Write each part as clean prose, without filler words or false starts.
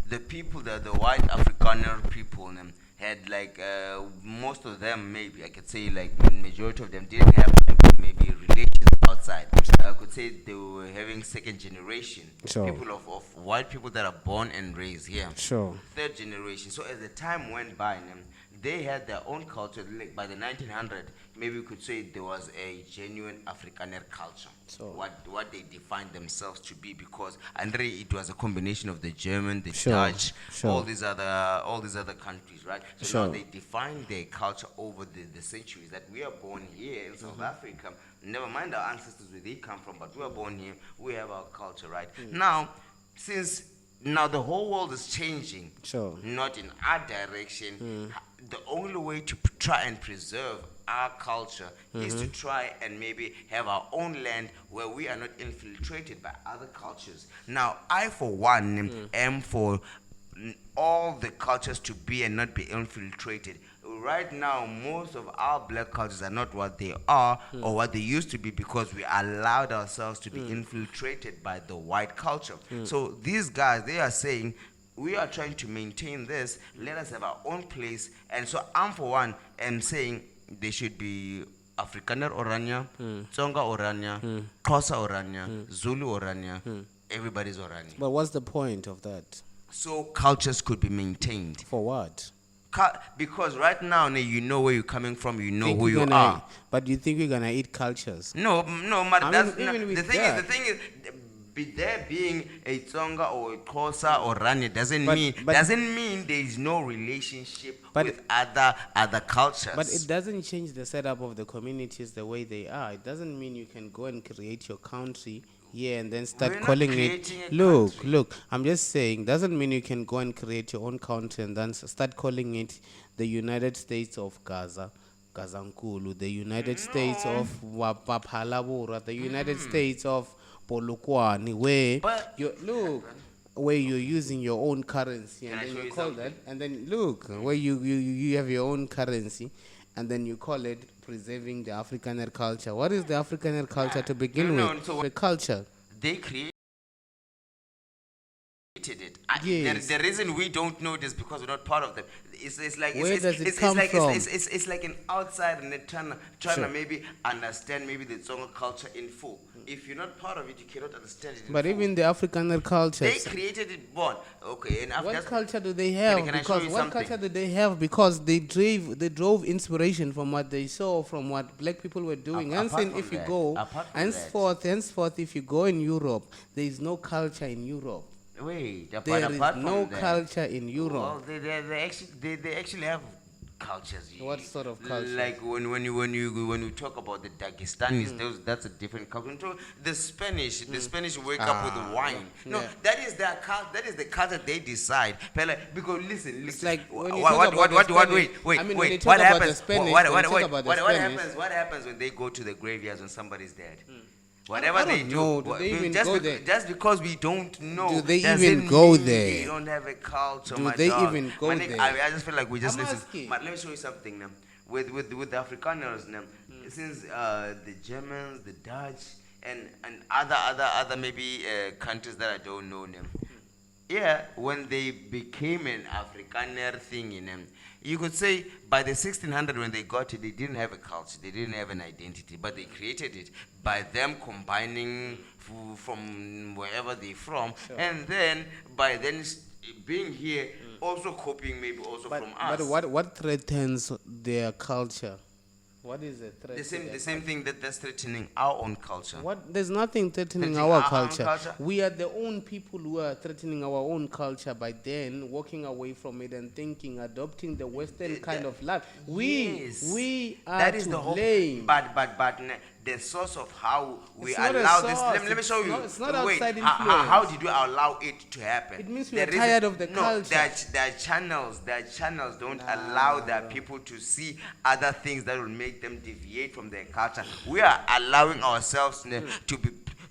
the people, the white Afrikaner people, had like most of them, maybe I could say like majority of them didn't have like, maybe relations outside. I could say they were having second generation Sure. people of white people that are born and raised here. Sure. Third generation. So as the time went by, they had their own culture. Like by the 1900, maybe we could say there was a genuine Afrikaner culture. So What they defined themselves to be, because Andre, it was a combination of the German, the Sure, Dutch, sure. all these other countries, right? So Sure. now they defined their culture over the centuries. That we are born here in South Africa. Never mind our ancestors where they come from, but we are born here. We have our culture, right? Now, since now the whole world is changing, Sure. not in our direction. The only way to try and preserve our culture is to try and maybe have our own land where we are not infiltrated by other cultures. Now, I for one am for all the cultures to be and not be infiltrated. Right now, most of our black cultures are not what they are or what they used to be, because we allowed ourselves to be infiltrated by the white culture. So these guys, they are saying, we are trying to maintain this, let us have our own place. And so I'm for one am saying they should be Afrikaner Orania, Tsonga Orania, Xhosa Orania, Zulu Orania, everybody's Orania. But what's the point of that? So cultures could be maintained. For what? Because right now, you know where you're coming from, you know Think who we're you gonna- are. But you think we're gonna eat cultures? No, but I that's mean, not, even with the that- thing is, be there being a Tsonga or a Xhosa or Rani doesn't But- mean there is no relationship But- with other cultures. But it doesn't change the setup of the communities the way they are. It doesn't mean you can go and create your country here and then start We're not calling it. creating a Look, country. look. I'm just saying. Doesn't mean you can go and create your own country and then start calling it the United States of Gaza, Gazankulu, the United States of Wapapalabura, the United States of Polokwane, where But- you look. Where you're using your own currency and Can I then show you you call that, something? and then look where you have your own currency, and then you call it preserving the Afrikaner culture. What is the Afrikaner culture to begin No, with? so The culture. they created it. Yes. The reason we don't know this because we're not part of them. It's like Where it's, does it's, it it's, come it's like from? It's like an outsider and trying Sure. to maybe understand maybe the Tsonga culture in full. If you're not part of it, you cannot understand it. In But full. even the Afrikaner culture. they created it born. Okay, and What after culture do they have? Can I show Because you what something? culture do they have? Because they drove inspiration from what they saw, from what black people were doing. Apart And from if you that- go, apart from henceforth, if you go in Europe, there is no culture in Europe. wait, There apart is from no that, culture in Europe. Well, they actually have cultures. What sort of culture? Like when you talk about the Dagestanis, that's a different culture. So the Spanish wake up with wine. No, yeah. that is their culture. That is the culture they decide. But like, because listen, It's like when you what talk about the Spanish- wait, I mean, when you wait. talk What about the happens? Spanish, What when you talk about the Spanish- happens? What happens when they go to the graveyards when somebody's dead? Whatever I they don't do, know. Do they even go there? just because we don't know, Do they doesn't even go mean there? They don't have a culture. Do my they dog. even go My nigga, there? I just feel like we just I'm listen. asking. But let me show you something now. With the Afrikaners now, since the Germans, the Dutch, and other maybe countries that I don't know them. Yeah, when they became an Afrikaner thing in them, you could say by the 1600 when they got it, they didn't have a culture, they didn't have an identity, but they created it by them combining from wherever they're from, and then by then being here, also copying maybe also from us. But what threatens their culture? What is the threat? The same thing that's threatening our own culture. What? There's nothing threatening Threatening our our own culture. culture? We are the own people who are threatening our own culture by then walking away from it and thinking, adopting the Western kind of life. Yes. We are That is to the whole. blame. But the source of how we It's not a allow this. source. Let me show It's you. not- it's not Wait, outside how influence. did you allow it to happen? It means we There are is tired of the no, culture. Their channels don't allow their people to see other things that will make them deviate from their culture. We are allowing ourselves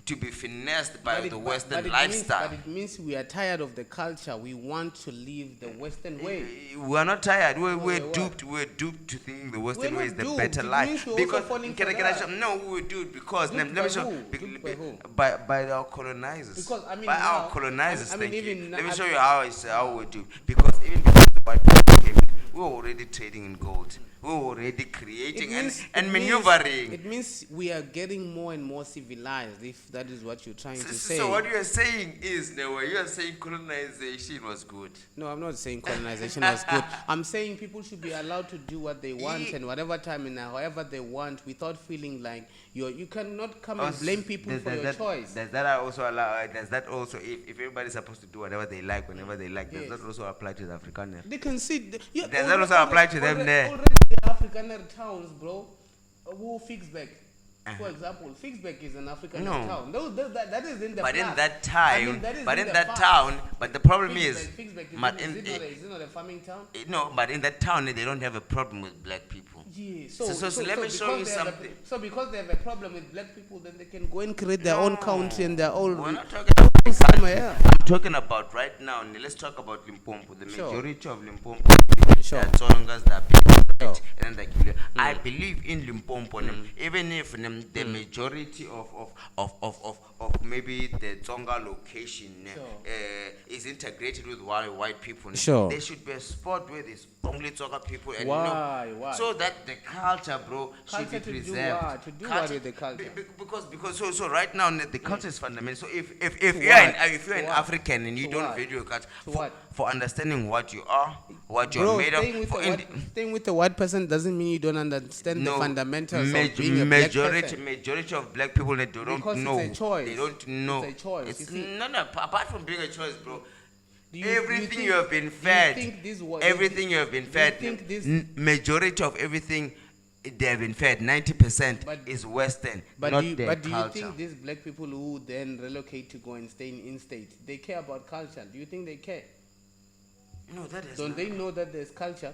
to be finessed by But it- the but- Western but it lifestyle. Means, but it means we are tired of the culture. We want to live the Western way. We are not tired. We're what? duped. We're duped to think the Western We're way not is the duped. better It life. means we're also Because falling for can I that. show? No, we were duped because Duped let me by show who? Duped by who? by our colonizers. Because, I mean, by now- our colonizers. I mean, thank you. even Let me now- show you how we're duped. Because even before the white people came, we were already trading in gold. We were already creating and maneuvering. It means we are getting more and more civilized, if that is what you're trying to say. So what you are saying is, no, you are saying colonization was good. No, I'm not saying colonization was good. I'm saying people should be allowed to do what they want and whatever time and however they want without feeling like you cannot come and blame people for your choice. Does that also allow? Does that also, if everybody's supposed to do whatever they like whenever they like, Yes. does that also apply to the Afrikaner? They can see. Does that also apply to them there? Already the Afrikaner towns, bro. Who Fixback, for example, Fixback is an Afrikaner No. town. That is in the But in past. that time, I mean, that is but in the that past. town, but the problem is, Fixback but is it not a farming town? no, but in that town they don't have a problem with black people. Yeah, So let me show you because they have something. so because they have a problem with black people, then they can go and create their own country and their own. We're not talking about somewhere else. I'm talking about right now. Let's talk about Limpopo. The Sure. majority of Limpopo, Sure. the Tsongas, the people, Sure. and then the Kilo. I believe in Limpopo, even if the majority of maybe the Tsonga location is integrated with white people, Sure. there should be a spot where there's only Tsonga people, and Why? so that the culture, bro, should be Culture to do preserved. what? To do what with the culture? Because so right now the culture is fundamental. So if To you're an what? African and you To don't what? value your culture To what? for understanding what you are, what you're Bro, made of, staying with the white person doesn't mean you don't understand the fundamentals of being a black person. majority of black people they don't Because it's know. a choice. They don't know. It's a choice, you see. No. Apart from being a choice, bro. Do Everything think- you have been do you fed, think this everything you have been fed, think this- majority of everything they have been fed, 90% But- is Western, But not do you, their but do you culture. think these black people who then relocate to go and stay in state, they care about culture? Do you think they care? No, that is Don't not. they know that there's culture?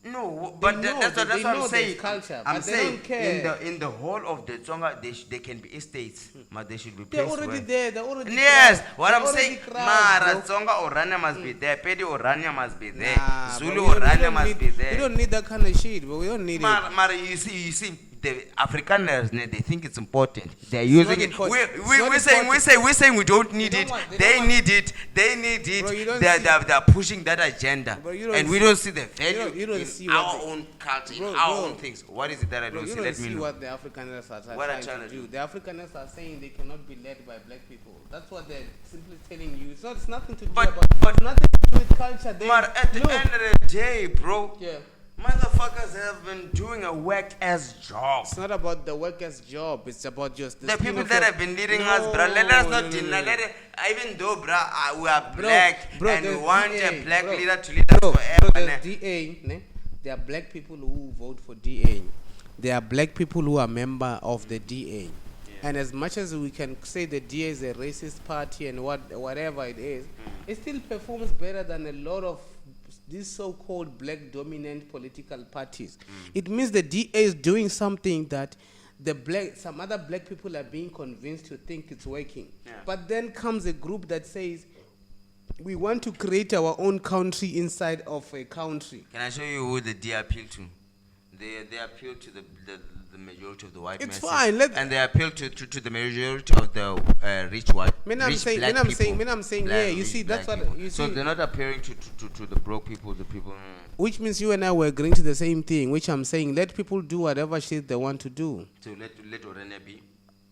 No, but know, that's what they I'm know saying. there's culture, I'm but they saying don't care. in the whole of the Tsonga, they can be estates, but they should be They're placed already where. there. They're already Yes, crowd. what They're I'm already saying, crowd, Mara bro. Tsonga Orania must be there, Pedi Orania must be there, Nah, Zulu bro, we Orania don't must need- be there. We don't need that kind of shit, but we don't need it. Mara, you see, the Afrikaners, they think it's important. They're using it. important. It's We're not saying important. we don't need They it. don't want- they They don't need it. They need it. Bro, you don't They're pushing that agenda, Bro, you don't and we see- don't see the value you don't in see what our they- own culture, in Bro, our bro. own things. What is it that I Bro, don't you see? don't Let me see know. what the Afrikaners are What I'm trying to do. The Afrikaners are saying they cannot be led by black people. That's what they're simply telling you. It's nothing to do But- about. but- nothing to do with culture. They, But at the look, end of the day, bro, yeah. motherfuckers have been doing a whack-ass job. It's not about the workers' job. It's about just The people that have been leading us, bruh, let us not deny. Even though, bruh, we are black bro, and we the want DA, a black bro. leader to lead us Bro, forever. the DA, ne? There are black people who vote for DA. There are black people who are member of the DA. And as much as we can say the DA is a racist party and whatever it is, it still performs better than a lot of these so-called black dominant political parties. It means the DA is doing something that some other black people are being convinced to think it's working. Yeah. But then comes a group that says, we want to create our own country inside of a country. Can I show you who the D appeal to? They appeal to the majority of the white It's masses. fine, And they appeal to the majority of the rich white When I'm rich saying, black when I'm people. saying, when I'm saying, Black, yeah, you rich see, that's black what people. you So see. they're not appealing to the broke people, the people. Which means you and I were agreeing to the same thing. Which I'm saying, let people do whatever shit they want to do. To let Orania be.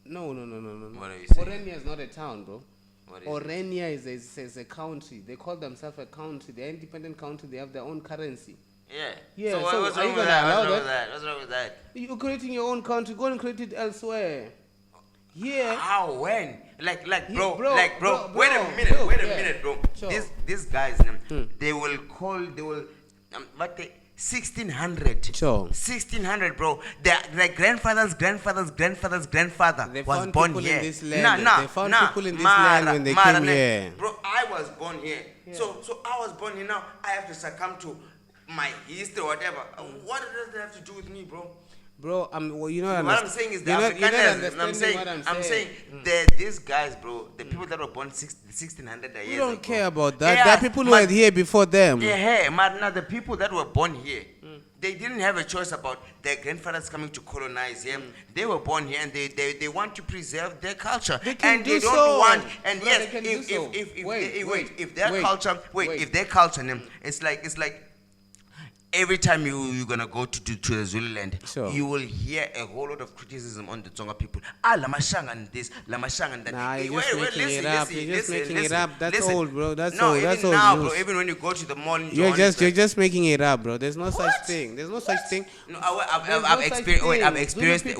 No. What are you saying? Orania is not a town, bro. What is it? Orania is a country. They call themselves a country. They're an independent country. They have their own currency. Yeah. Yeah, So, so what's are you wrong with gonna that? allow What's wrong that? with that? What's wrong with that? You're creating your own country. Go and create it elsewhere. Yeah. How? When? Like, bro, bro, like, bro. bro, Wait a bro, minute. bro, Wait a yeah. minute, bro. Sure. These guys, they will 1600. Sure. 1600, bro. Their grandfather's grandfather They was found born people in here. this land. They found people in this Mara, land when they Mara, came here. Bro, I was born here. Yeah. So I was born here. Now I have to succumb to my history, whatever. What does that have to do with me, bro? Bro, you know what I'm saying is the Afrikaners. I'm saying these guys, bro, the people that were born 1600 years ago. We don't care about that. There are people who were here before them. Yeah, but now the people that were born here, they didn't have a choice about their grandfathers coming to colonize here. They were born here and they want to preserve their culture. They can and do they don't so. want. And Bro, yes, they can do so. if their culture, if their culture, it's like. Every time you're gonna go to the Zululand, sure, you will hear a whole lot of criticism on the Tsonga people. Lamashanga and this, Lamashanga and that. Nah, you're just making it up. You're just making it up. That's old, bro. That's no, old. even That's old now, news. bro. Even when you go to the mall, in you're just making it up, bro. There's no such thing. There's no such thing. No, I've experienced. Wait, I've experienced this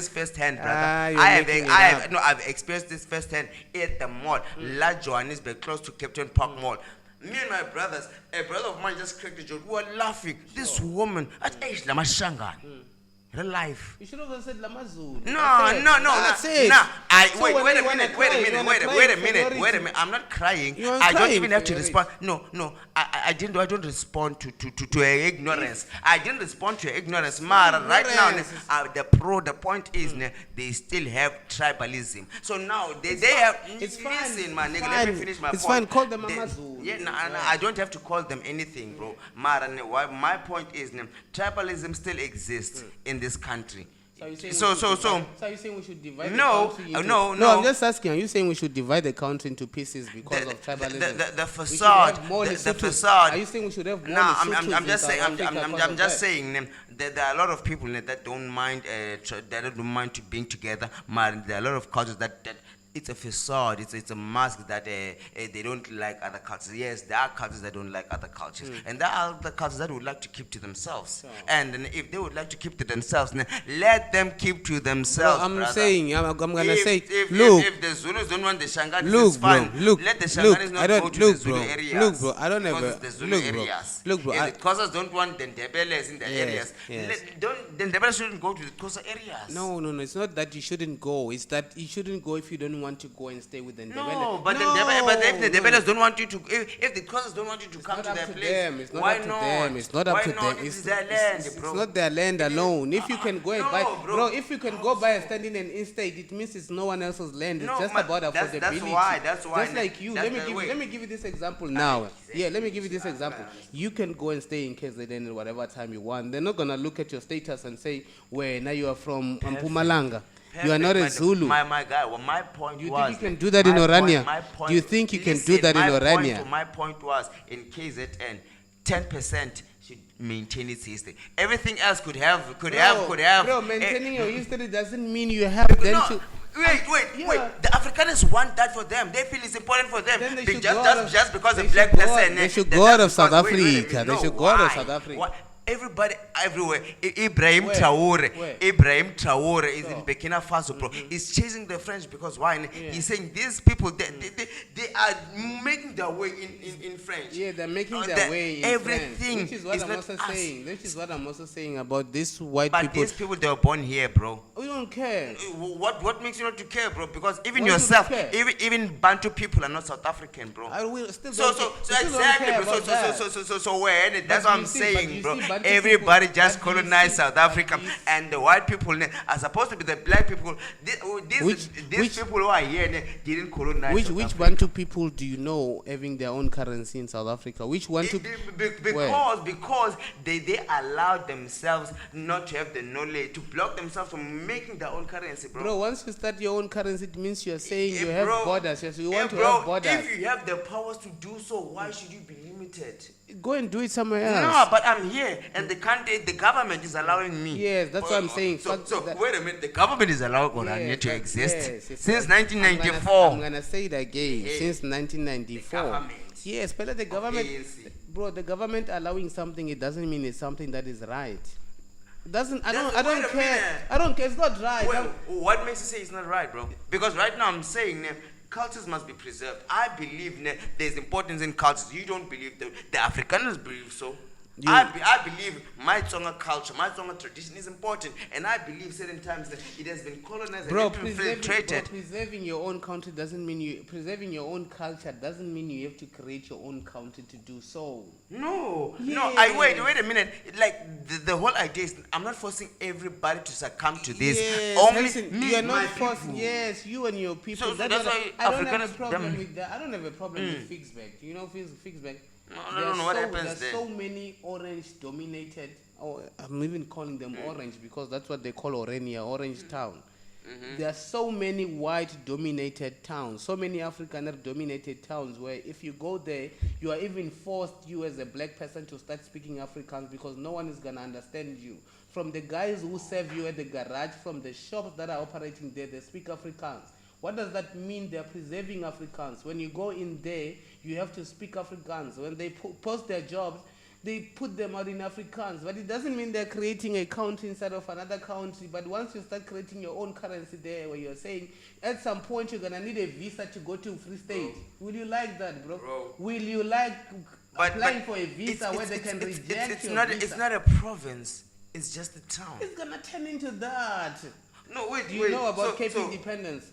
firsthand, brother. I've experienced this firsthand at the mall, La Johannesburg, close to Cape Park Mall. Me and my brothers, a brother of mine just cracked a joke. We were laughing. This woman, at age Lamashanga. Real life. You should have said Lamazulu. No. That's it. Wait a minute. I'm not crying. I don't even have to respond. No. I don't respond to your ignorance. I didn't respond to your ignorance. Mara, right now, the point is they still have tribalism. So now they have. It's listen, fine. my nigga. Let me finish my point. It's fine. Call them Amazulu. Yeah, I don't have to call them anything, bro. Mara, my point is tribalism still exists in this country. So you're saying we should divide no, the country into... No, I'm just asking, are you saying we should divide the country into pieces because of tribalism? The facade, the facade. Are you saying we should have more I'm just saying there are a lot of people that don't mind to being together. There are a lot of cultures that it's a facade, it's a mask that they don't like other cultures. Yes, there are cultures that don't like other cultures. And there are other cultures that would like to keep to themselves. Sure. And if they would like to keep to themselves, let them keep to themselves. Well, I'm saying, I'm going to say, if the Zulus don't want the Shanganis, it's fine. Let the Shanganis not go to the Zulu areas. Look, bro, I don't ever... The Zulu areas. If the Xhosas don't want the Ndebeles in the areas, the Ndebeles shouldn't go to the Xhosa areas. No, it's not that you shouldn't go. It's that you shouldn't go if you don't want to go and stay with the Ndebele. No, but if the Ndebeles don't want you to, if the Xhosas don't want you to come to their place, why not? It's not up to them. It's their land, bro. It's not their land alone. If you can go and buy, bro, if you can go buy a standing and in-state, it means it's no one else's land. It's just about affordability. That's why. Just like you. Let me give you this example now. Yeah, let me give you this example. You can go and stay in KZN at whatever time you want. They're not gonna look at your status and say, "Well, now you are from Mpumalanga." You are not a Zulu. My guy, my point was... You think you can do that in Orania? Do you think you can do that in Orania? My point was, in KZN, 10% should maintain its history. Everything else could have... Bro, maintaining your history doesn't mean you have them to... Wait. The Afrikaners want that for them. They feel it's important for them. Then they just because the black person... They should go out of South Africa. They should go out of South Africa. Everybody, everywhere. Ibrahim Traore is in Burkina Faso, bro. He's chasing the French because why? He's saying these people, they are making their way in French. Yeah, they're making their way in everything. French. Which is what I'm also saying. Which is what I'm also saying about these white people. But these people, they were born here, bro. We don't care. What makes you not to care, bro? Because even yourself, even Bantu people are not South African, bro. I will still exactly, bro. So when that's what I'm saying, bro. Everybody just colonized South Africa, and the white people are supposed to be the black people. These people who are here didn't colonize. Which Bantu people do you know having their own currency in South Africa? Which one to? Because they allowed themselves not to have the knowledge, to block themselves from making their own currency, bro. Bro, once you start your own currency, it means you are saying you have borders. Yes, you want to have borders. If you have the powers to do so, why should you be limited? Go and do it somewhere else. No, but I'm here, and the government is allowing me. Yes, that's what I'm saying. So wait a minute, the government is allowing Orania to exist since 1994. I'm gonna say it again. Since 1994. Yes, but the government, bro, the government allowing something, it doesn't mean it's something that is right. It doesn't. I don't care. I don't care. It's not right. What makes you say it's not right, bro? Because right now I'm saying cultures must be preserved. I believe there's importance in cultures. You don't believe that. The Afrikaners believe so. I believe my Tsonga culture, my Tsonga tradition is important, and I believe certain times that it has been colonized and infiltrated. Preserving your own country doesn't mean preserving your own culture doesn't mean you have to create your own country to do so. No, yes. no. Wait a minute. Like the whole idea is, I'm not forcing everybody to succumb to this. Yes, Only listen, me, you are my not forcing. people. Yes, you and your people. So that's why I don't have a Afrikaners, problem with that. I don't have a problem with Fixback. You know Fixback. No. What happens There's there? so many orange-dominated. Oh, I'm even calling them orange because that's what they call Orania, Orange Town. There are so many white-dominated towns, so many Afrikaner-dominated towns where if you go there, you are even forced, you as a black person, to start speaking Afrikaans because no one is going to understand you. From the guys who serve you at the garage, from the shops that are operating there, they speak Afrikaans. What does that mean? They're preserving Afrikaans. When you go in there, you have to speak Afrikaans. When they post their jobs, they put them out in Afrikaans. But it doesn't mean they're creating a country inside of another country. But once you start creating your own currency there, where you're saying, at some point, you're going to need a visa to go to Free State. Will you like that, bro? Will you like applying for a visa where they can reject your visa? It's not a province. It's just a town. It's going to turn into that. No, wait. Do you know about Cape Independence?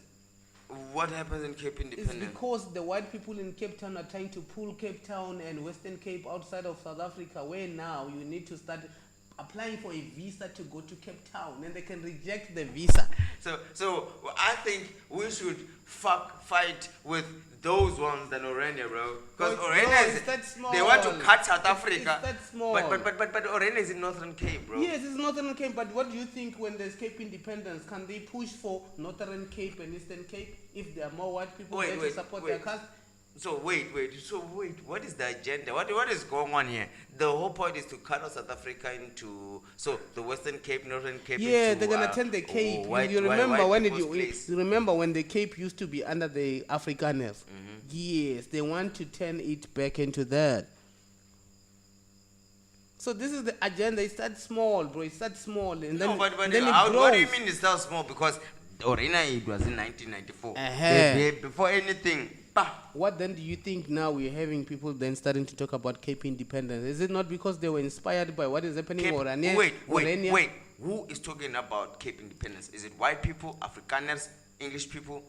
What happens in Cape Independence? It's because the white people in Cape Town are trying to pull Cape Town and Western Cape outside of South Africa, where now you need to start applying for a visa to go to Cape Town, and they can reject the visa. So I think we should fight with those ones than Orania, bro. Because Orania they want to cut South Africa. It's that small. But Orania is in Northern Cape, bro. Yes, it's Northern Cape. But what do you think when there's Cape Independence? Can they push for Northern Cape and Eastern Cape if there are more white people there to support their cause? So wait, what is the agenda? What is going on here? The whole point is to cut out South Africa into the Western Cape, Northern Cape. Yeah, they're gonna turn the Cape. You remember when the Cape used to be under the Afrikaners? Yes, they want to turn it back into that. So this is the agenda. It starts small, bro. It starts small, and then but then it grows. What do you mean it starts small? Because Orania, it was in 1994. Before anything. What then do you think now we're having people then starting to talk about Cape Independence? Is it not because they were inspired by what is happening in Orania? Wait. Who is talking about Cape Independence? Is it white people, Afrikaners, English people,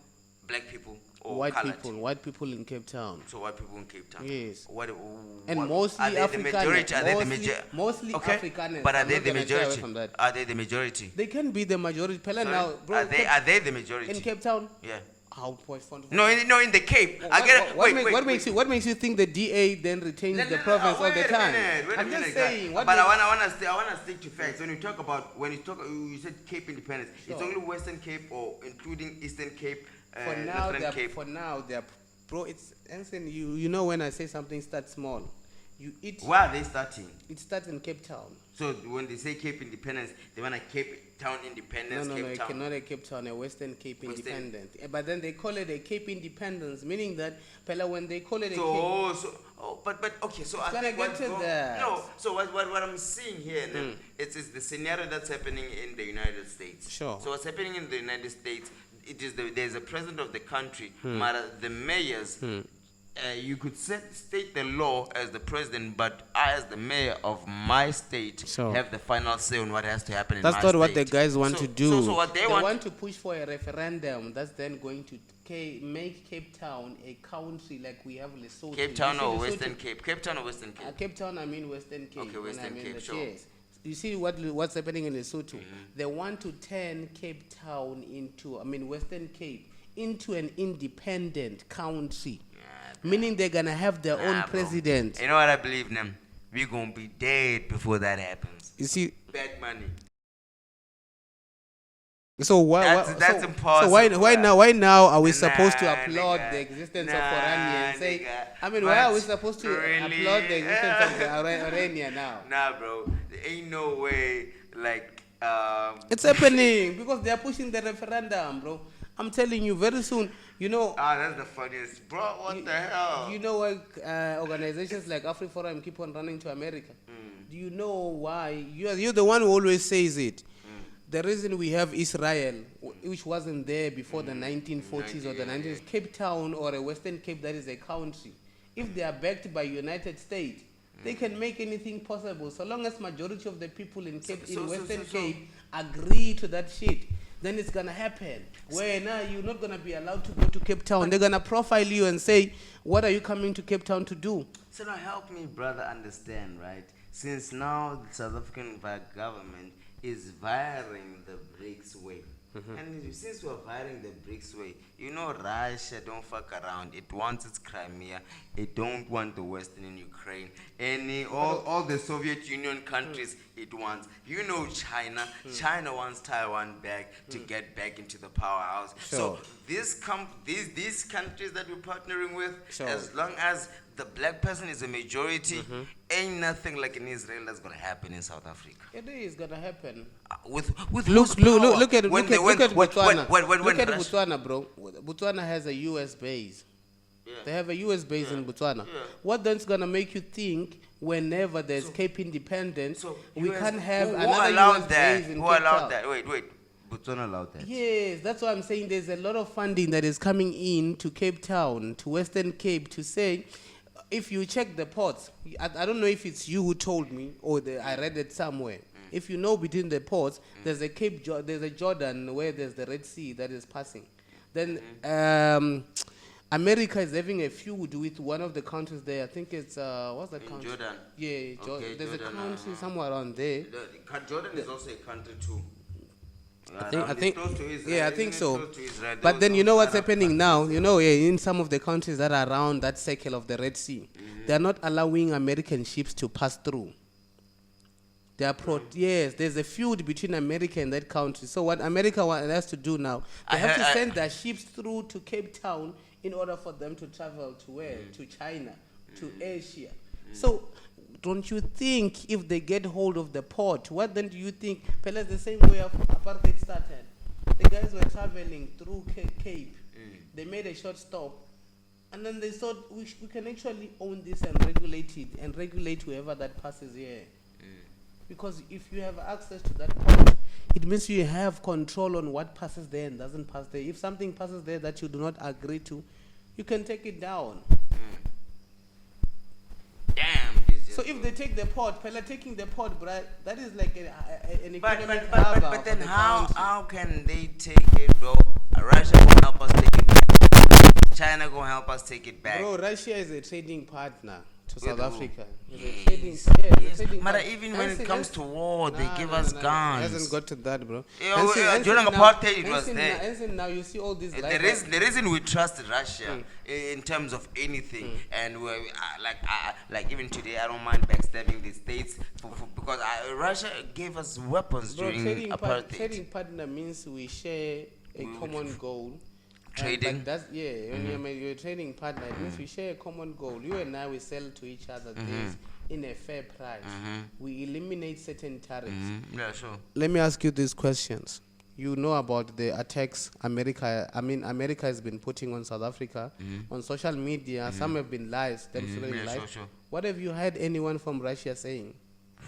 black people, or white colored? White people in Cape Town. So white people in Cape Town. Yes. Mostly Are they the majority? Mostly Afrikaners. But are they the majority? Are they the majority? They can be the majority. Now, bro, are they the majority? In Cape Town? Yeah. No, in the Cape. What makes you think the DA then retains the province all the time? I'm just saying. But I wanna stick to facts. You said Cape Independence. Sure. It's only Western Cape or including Eastern Cape. Northern Cape. For now, bro. It's Anson. You know when I say something starts small, Where are they starting? It starts in Cape Town. So when they say Cape Independence, they want a Cape Town Independence. No, it cannot a Cape Town, a Western Cape Independence. But then they call it a Cape Independence, meaning that when they call it okay. So I think what I'm seeing here, it's the scenario that's happening in the United States. Sure. So what's happening in the United States? There's a president of the country, but the mayors. You could state the law as the president, but I, as the mayor of my state, have the final say on what has to happen in my state. That's not what the guys want to do. So what they want to push for a referendum that's then going to make Cape Town a country like we have Lesotho. Cape Town or Western Cape? Cape Town or Western Cape? Cape Town, I mean Western Cape. Okay, Western Cape, sure. Yes. You see what's happening in Lesotho? They want to turn Cape Town Western Cape into an independent country. Meaning they're going to have their own president. You know what I believe, Nem? We're going to be dead before that happens. You see? Bad money. So that's impossible. So why now are we supposed to applaud the existence of Orania and say, why are we supposed to applaud the existence of Orania now? Nah, bro. There ain't no way, it's happening because they are pushing the referendum, bro. I'm telling you, very soon, that's the funniest. Bro, what the hell? You know why organizations like Afriforum keep on running to America? Do you know why? You're the one who always says it. The reason we have Israel, which wasn't there before the 1940s or the 1990s, Cape Town or a Western Cape that is a country, if they are backed by United States, They can make anything possible. So long as majority of the people in Western so- Cape agree to that shit, then it's gonna happen. Where now you're not gonna be allowed to go to Cape Town. They're gonna profile you and say, what are you coming to Cape Town to do? So now help me, brother, understand, right? Since now the South African government is violating the BRICS way. And since we're violating the BRICS way, you know Russia don't fuck around. It wants its Crimea. It don't want the Western in Ukraine. All the Soviet Union countries it wants. You know China. China wants Taiwan back to get back into the powerhouse. Sure. So these countries that we're partnering with, Sure. as long as the black person is a majority, ain't nothing like in Israel that's gonna happen in South Africa. It is gonna happen. With Look at when Botswana. when Look at Russia- Botswana, bro. Botswana has a US base. Yeah. They have a US base in Botswana. Yeah. What then's gonna make you think whenever there's Cape Independence, So we US can't have who another allowed US that? base in Who Cape allowed Town? that? Wait. Botswana allowed that. Yes, that's why I'm saying there's a lot of funding that is coming in to Cape Town, to Western Cape, to say, if you check the ports, I don't know if it's you who told me or I read it somewhere. If you know between the ports, there's a there's a Jordan where there's the Red Sea that is passing. Then America is having a feud with one of the countries there. I think it's what's that country? Jordan. Yeah, Okay, there's Jordan, a country somewhere around there. Jordan is also a country too. I think, Close to Israel, yeah, I isn't think it? so. Close to Israel. There But was then you no know what's Arab happening countries. now? You know, in some of the countries that are around that circle of the Red Sea, they're not allowing American ships to pass through. They are yes, there's a feud between America and that country. So what America has to do now, they have to send their ships through to Cape Town in order for them to travel to where? To China, to Asia. So don't you think if they get hold of the port, what then do you think? Perhaps the same way apartheid started. The guys were traveling through Cape. They made a short stop. And then they thought we can actually own this and regulate it and regulate whoever that passes here. Because if you have access to that port, it means you have control on what passes there and doesn't pass there. If something passes there that you do not agree to, you can take it down. Damn. So if they take the port, Pella taking the port, bruh, that is like an economic But harbor then for the how country. can they take it, bro? Russia gonna help us take it back. China gonna help us take it back. Bro, Russia is a trading partner to South who? Africa. It's a Yes. trading, Yes. trading But partner. even when it Hansen- comes to war, they Nah, give nah, us nah, guns. It hasn't got to that, bro. During apartheid, it was there. Hansen, now you see all these The reason we trust Russia in terms of anything, and we're, like even today, I don't mind backstabbing the states because Russia gave us weapons Bro, during apartheid. trading partner means we share a common goal. Trading? But that's, when you're a trading partner, it means we share a common goal. You and I, we sell to each other things in a fair price. We eliminate certain tariffs. Yeah, sure. Let me ask you these questions. You know about the attacks America has been putting on South Africa on social media. Some have been lies, Yeah, lies. sure. What have you had anyone from Russia saying?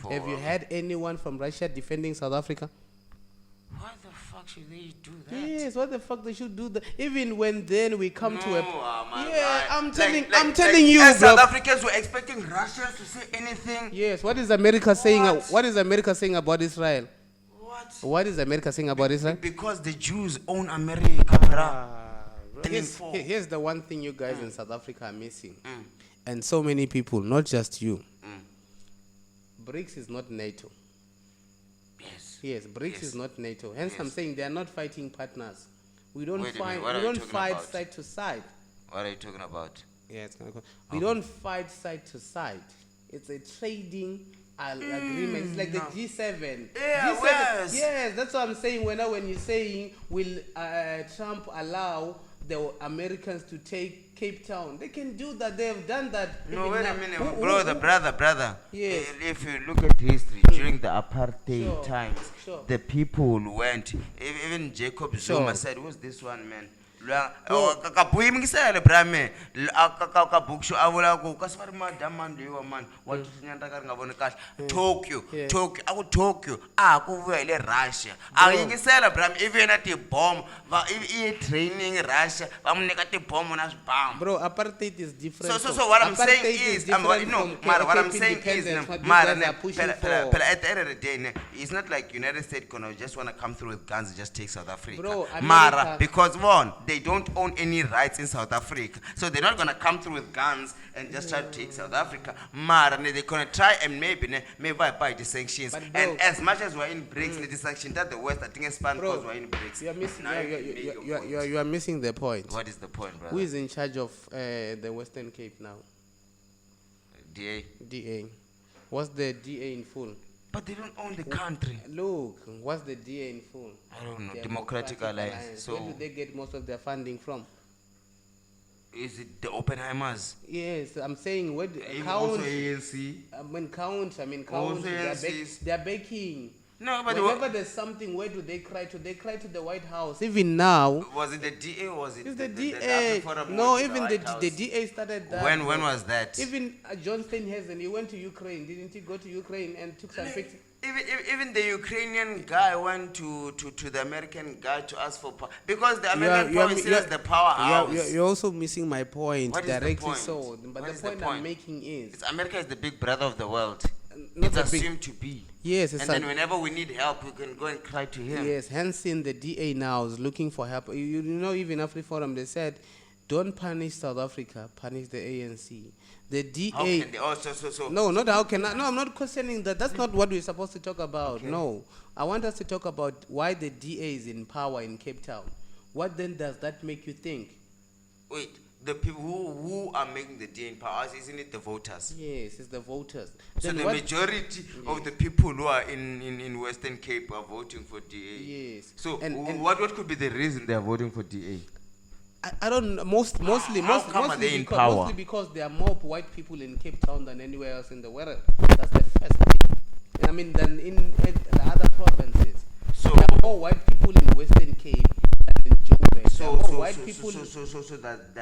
Have you had anyone from Russia defending South Africa? Why the fuck should they do that? Yes, what the fuck they should do that? Even when then we come to a my yeah, God. I'm telling you, as bro. South Africans were expecting Russia to say anything. Yes, what is America saying? What? What is America saying about Israel? What? What is America saying about Israel? Because the Jews own America, bruh. Here's the one thing you guys in South Africa are missing, and so many people, not just you. BRICS is not NATO. Yes, BRICS is not NATO. Hence, I'm saying they are not fighting partners. We don't Wait a minute, fight. what We are you don't talking fight about? side to side. What are you talking about? Yeah, it's gonna. We don't fight side to side. It's a trading agreement. It's like the G7. Yeah, G7. yes. Yes, that's what I'm saying. When you're saying, will Trump allow the Americans to take Cape Town? They can do that. They have done that. No, even wait now. a minute, Who- brother. Yes. If you look at history, during the apartheid Sure, times, sure. the people went. Even Jacob Sure. Zuma said, "Who's this one, man?" ka buyi mingisele brame ka book show avula ku ka svari madam man lewa man wa tsunyanda ka ringa voni kahle Tokyo aku Tokyo ku vuya ile Russia a yingisela brame even at the bomb va I training Russia va munika ti bomb na swibam bro apartheid is different so what I'm saying is what I'm saying is mara at the end of the day it's not like United States gonna just want to come through with guns and just take South Africa bro, mara because one they don't own any rights in South Africa so they're not gonna come through with guns and just try to take South Africa mara they're gonna try and maybe buy the sanctions and as much as we're in BRICS the sanctions that the West I think expand because we're in BRICS you are missing the point. What is the point, brother? Who is in charge of the Western Cape now? DA. What's the DA in full? But they don't own the country. Look, what's the DA in full? I don't know. Democratic Alliance. So where do they get most of their funding from? Is it the Oppenheimers? Yes, I'm saying where also ANC. I mean count. Also they're baking. No, but whenever there's something, where do they cry to? They cry to the White House. Even now. Was it the DA or was it the DA? No, even the DA started that. When was that? Even John Steinhazen, he went to Ukraine. Didn't he go to Ukraine and took some pictures? Even the Ukrainian guy went to the American guy to ask for power because the American power is the powerhouse. You're also missing my point. What directly is the point? So, but the point I'm making is America is the big brother of the world. Not it's assumed to be. Yes, and then whenever we need help, we can go and cry to him. Yes, hence in the DA now is looking for help. You know, even Afriforum, they said, don't punish South Africa, punish the ANC. The DA. How can they No, not how can I. No, I'm not questioning that. That's not what we're supposed to talk about. Okay. No, I want us to talk about why the DA is in power in Cape Town. What then does that make you think? Wait. The people who are making the DA in power, isn't it the voters? Yes, it's the voters. So then the majority of the people who are in Western Cape are voting for DA. Yes. So what could be the reason they are voting for DA? I don't know. Mostly because there are more white people in Cape Town than anywhere else in the world. That's the first thing. I mean, than in the other provinces. So there are more white people in Western Cape than in Joburg. So that